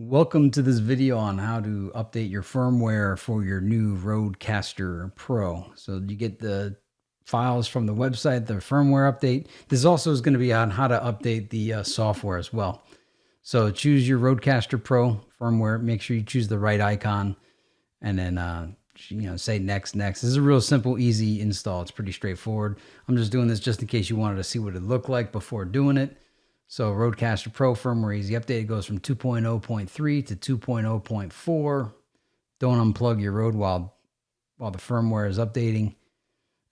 Welcome to this video on how to update your firmware for your new Rodecaster Pro. So you get the files from the website, the firmware update. This also is going to be on how to update the software as well. So choose your Rodecaster Pro firmware. Make sure you choose the right icon and then say next. This is a real simple, easy install. It's pretty straightforward. I'm just doing this just in case you wanted to see what it looked like before doing it. So Rodecaster Pro firmware easy update. It goes from 2.0.3 to 2.0.4. Don't unplug your Rode while the firmware is updating.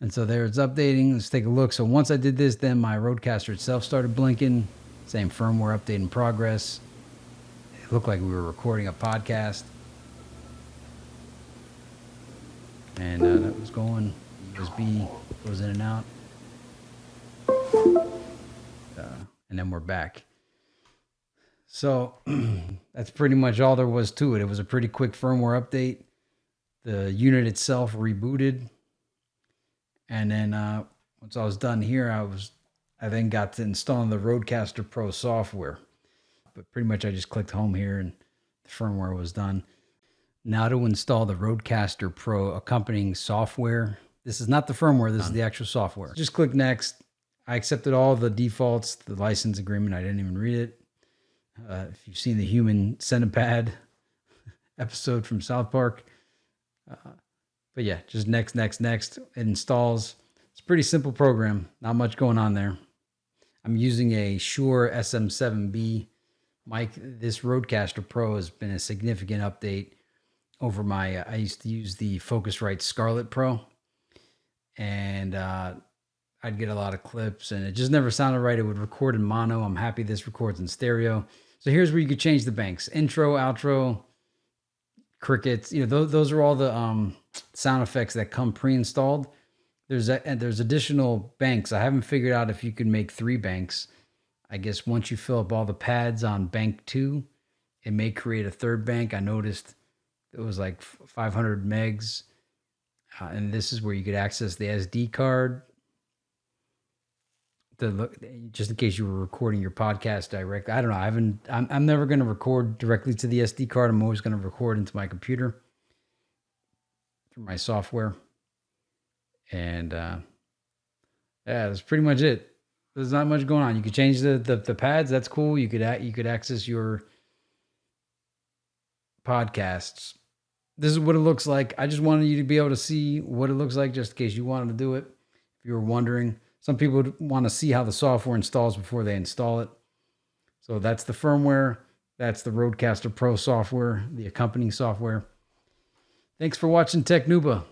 And so there it's updating. Let's take a look. So once I did this, then my Rodecaster itself started blinking. Same firmware update in progress. It looked like we were recording a podcast. And that was going. USB goes in and out. And then we're back. So that's pretty much all there was to it. It was a pretty quick firmware update. The unit itself rebooted. And then once I was done here, I then got to installing the Rodecaster Pro software. But pretty much I just clicked home here and the firmware was done. Now to install the Rodecaster Pro accompanying software. This is not the firmware, this is the actual software. Just click next. I accepted all the defaults, the license agreement. I didn't even read it. If you've seen the human centipede episode from South Park. But yeah, just next. It installs. It's a pretty simple program. Not much going on there. I'm using a Shure SM7B mic. This Rodecaster Pro has been a significant update over my, I used to use the Focusrite Scarlett Pro. And I'd get a lot of clips and it just never sounded right. It would record in mono. I'm happy this records in stereo. So here's where you could change the banks. Intro, outro, crickets. Those are all the sound effects that come pre-installed. There's additional banks. I haven't figured out if you can make 3 banks. I guess once you fill up all the pads on bank 2, it may create a 3rd bank. I noticed it was like 500 megs. And this is where you could access the SD card. Just in case you were recording your podcast directly. I don't know. I'm never going to record directly to the SD card. I'm always going to record into my computer through my software. And yeah, that's pretty much it. There's not much going on. You could change the pads. That's cool. You could access your podcasts. This is what it looks like. I just wanted you to be able to see what it looks like just in case you wanted to do it. If you were wondering. Some people want to see how the software installs before they install it. So that's the firmware. That's the Rodecaster Pro software, the accompanying software. Thanks for watching Tech Nuba.